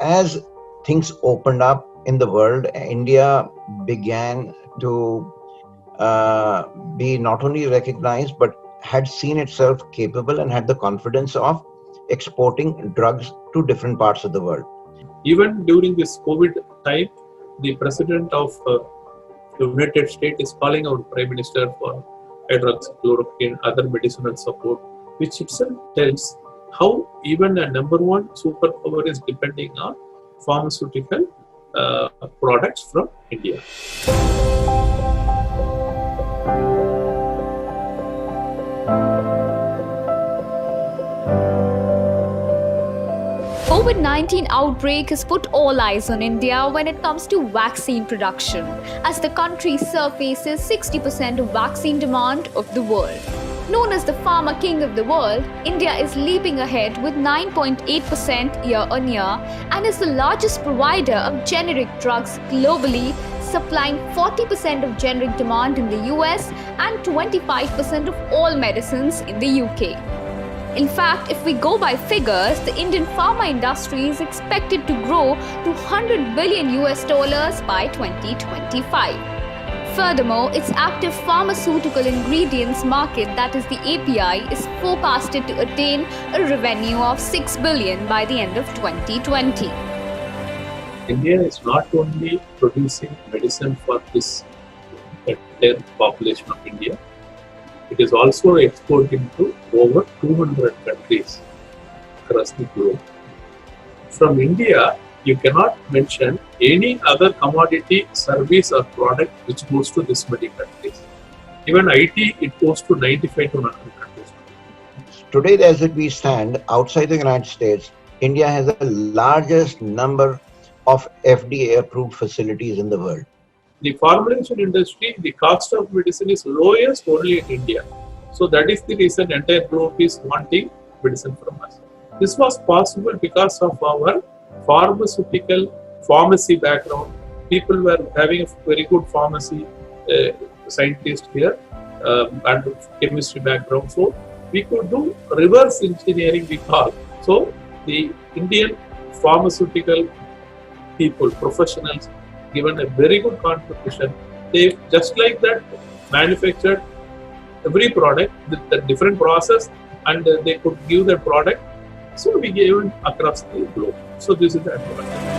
as things opened up in the world, India began to be not only recognized but had seen itself capable and had the confidence of exporting drugs to different parts of the world. Even during this COVID time, the President of the United States is calling our Prime Minister for hydroxychloroquine, other medicinal support, which itself tells how even a number one superpower is depending on pharmaceutical products from India. COVID-19 outbreak has put all eyes on India when it comes to vaccine production, as the country surfaces 60% of vaccine demand of the world. Known as the pharma king of the world, India is leaping ahead with 9.8% year-on-year and is the largest provider of generic drugs globally, supplying 40% of generic demand in the US and 25% of all medicines in the UK. In fact, if we go by figures, the Indian pharma industry is expected to grow to $100 billion by 2025. Furthermore, its active pharmaceutical ingredients market, that is the API, is forecasted to attain a revenue of $6 billion by the end of 2020. India is not only producing medicine for this entire population of India, it is also exporting to over 200 countries across the globe. From India, you cannot mention any other commodity, service or product which goes to this many countries. Even IT, it goes to 95 to 100 countries. Today, as we stand outside the United States, India has the largest number of FDA-approved facilities in the world. The formulation industry, the cost of medicine is lowest only in India. So that is the reason entire globe is wanting medicine from us. This was possible because of our pharmacy background. People were having a very good pharmacy scientist here and chemistry background. So we could do reverse engineering, we call. So the Indian pharmaceutical people, professionals, given a very good contribution. They just like that manufactured every product with a different process and they could give the product. So we gave it across the globe. So this is the advantage.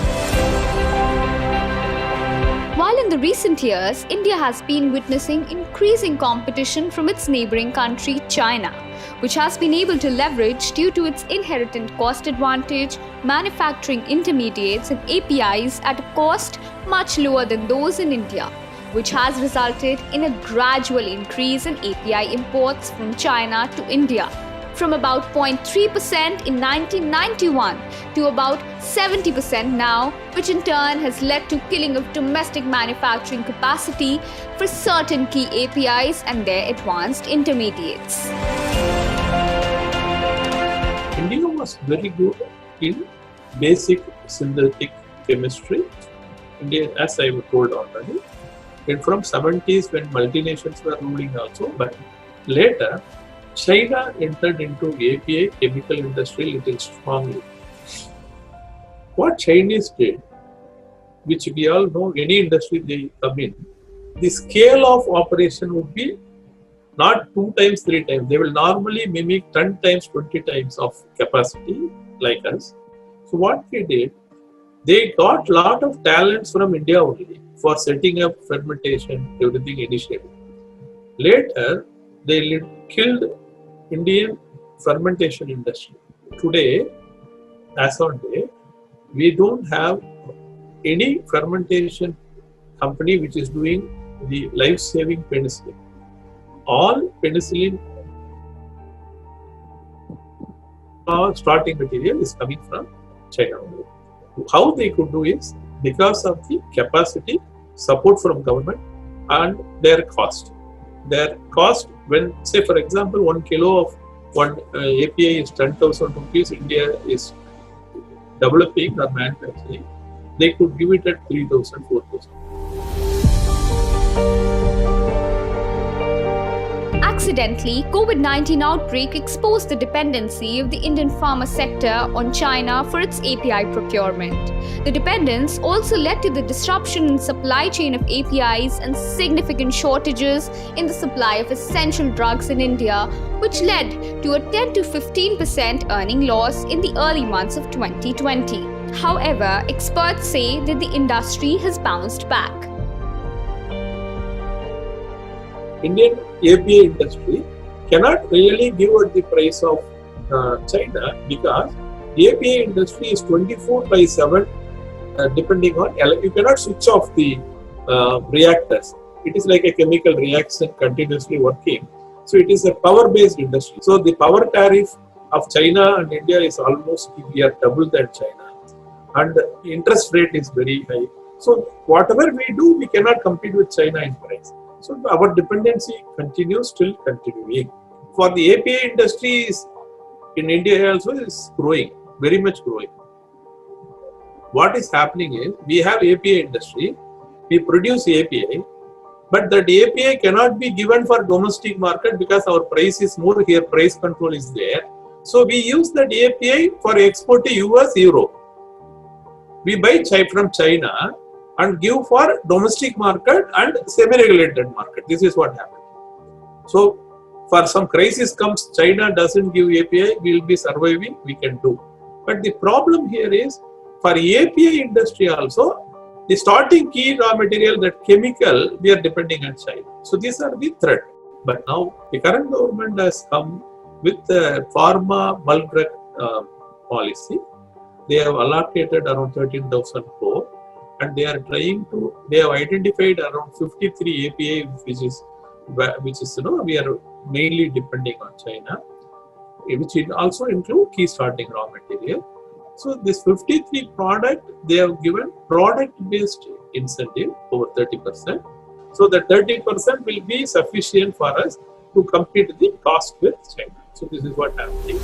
While in the recent years, India has been witnessing increasing competition from its neighboring country, China, which has been able to leverage, due to its inherent cost advantage, manufacturing intermediates and APIs at a cost much lower than those in India, which has resulted in a gradual increase in API imports from China to India, from about 0.3% in 1991 to about 70% now, which in turn has led to killing of domestic manufacturing capacity for certain key APIs and their advanced intermediates. India was very good in basic synthetic chemistry. India, as I told already, and from 70s when multinations were ruling also, but later China entered into API chemical industry little strongly. What Chinese did, which we all know, any industry they come in, the scale of operation would be not 2 times, 3 times. They will normally mimic 10 times, 20 times of capacity like us. So what they did, they got lot of talents from India only for setting up fermentation, everything initially. Later, they killed Indian fermentation industry. Today, as on day, we don't have any fermentation company which is doing the life-saving penicillin. All penicillin starting material is coming from China only. How they could do is because of the capacity, support from government and their cost. Their cost, when say for example 1 kilo of one API is 10,000 rupees, India is developing or manufacturing, they could give it at 3,000, 4,000. Coincidentally, COVID-19 outbreak exposed the dependency of the Indian pharma sector on China for its API procurement. The dependence also led to the disruption in supply chain of APIs and significant shortages in the supply of essential drugs in India, which led to a 10 to 15% earning loss in the early months of 2020. However, experts say that the industry has bounced back. Indian API industry cannot really give at the price of China, because the API industry is 24/7 depending on, you cannot switch off the reactors. It is like a chemical reaction continuously working. So it is a power-based industry. So the power tariff of China and India is almost, we are double than China. And the interest rate is very high. So whatever we do, we cannot compete with China in price. So our dependency continues, still continuing. For the API industry in India also is growing, very much growing. What is happening is, we have API industry, we produce API, but that API cannot be given for domestic market because our price is more here, price control is there. So we use that API for export to US, Europe. We buy from China and give for domestic market and semi-regulated market. This is what happens. So for some crisis comes, China doesn't give API, we will be surviving, we can do. But the problem here is, for API industry also, the starting key raw material, that chemical, we are depending on China. So these are the threat. But now the current government has come with the pharma bulk drug policy. They have allocated around 13,000 crore, and they are trying to, they have identified around 53 API, which is we are mainly depending on China, which also include key starting raw material. So this 53 product, they have given product-based incentive over 30%. So the 30% will be sufficient for us to compete the cost with China. So this is what happening.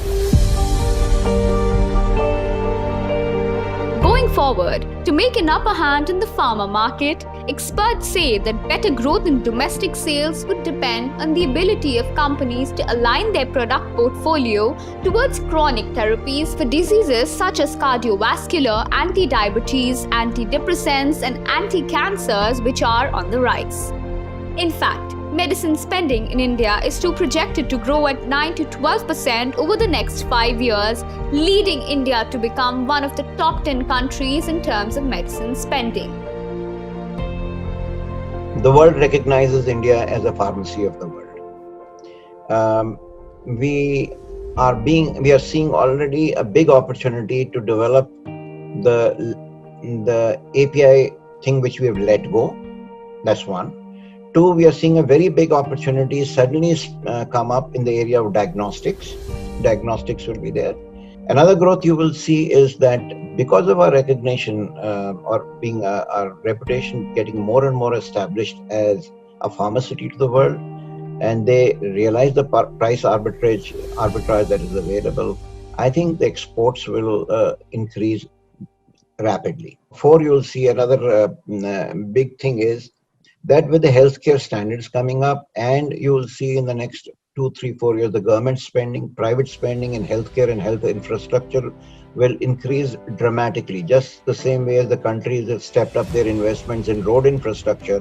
Going forward, to make an upper hand in the pharma market, experts say that better growth in domestic sales would depend on the ability of companies to align their product portfolio towards chronic therapies for diseases such as cardiovascular, anti-diabetes, antidepressants, and anti-cancers, which are on the rise. In fact, medicine spending in India is projected to grow at 9 to 12% over the next 5 years, leading India to become one of the top 10 countries in terms of medicine spending. The world recognizes India as a pharmacy of the world. We are seeing already a big opportunity to develop the API thing which we have let go. That's one. Two, we are seeing a very big opportunity suddenly come up in the area of diagnostics. Diagnostics will be there. Another growth you will see is that because of our recognition or being our reputation getting more and more established as a pharmaceutical to the world, and they realize the price arbitrage that is available, I think the exports will increase rapidly. Four, you'll see another big thing is that with the healthcare standards coming up, and you will see in the next 2, 3, 4 years, the government spending, private spending in healthcare and health infrastructure will increase dramatically. Just the same way as the countries have stepped up their investments in road infrastructure,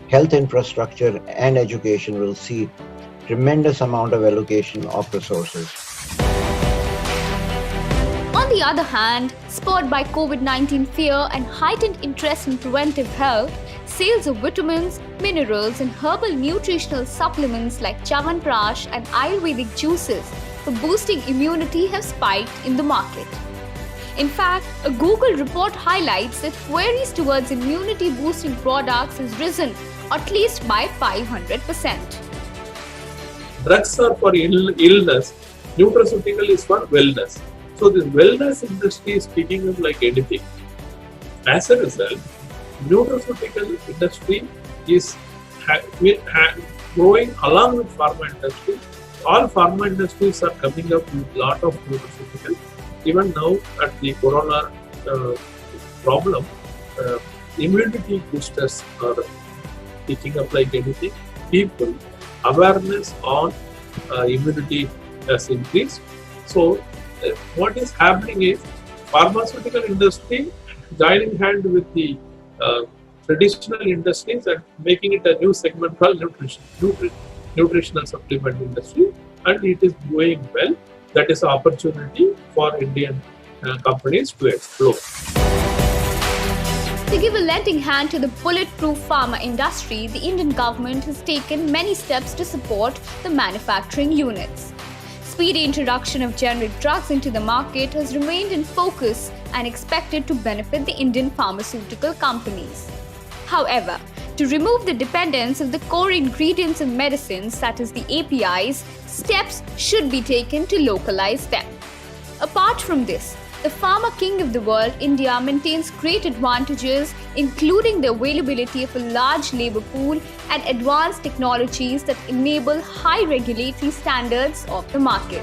health infrastructure and education will see tremendous amount of allocation of resources. On the other hand, spurred by COVID-19 fear and heightened interest in preventive health, sales of vitamins, minerals and herbal nutritional supplements like Chyawanprash and Ayurvedic juices for boosting immunity have spiked in the market. In fact, a Google report highlights that queries towards immunity boosting products has risen at least by 500%. Drugs are for illness, nutraceutical is for wellness. So this wellness industry is picking up like anything. As a result, nutraceutical industry is growing along with pharma industry. All pharma industries are coming up with a lot of nutraceutical. Even now at the corona problem, immunity boosters are picking up like anything. People awareness on immunity has increased. So what is happening is pharmaceutical industry joining hand with the traditional industries and making it a new segment called nutritional supplement industry, and it is going well. That is an opportunity for Indian companies to explore. To give a lending hand to the bulletproof pharma industry, the Indian government has taken many steps to support the manufacturing units. Speedy introduction of generic drugs into the market has remained in focus and expected to benefit the Indian pharmaceutical companies. However, to remove the dependence of the core ingredients of medicines, that is the APIs, steps should be taken to localize them. Apart from this, the pharma king of the world, India, maintains great advantages, including the availability of a large labor pool and advanced technologies that enable high regulatory standards of the market.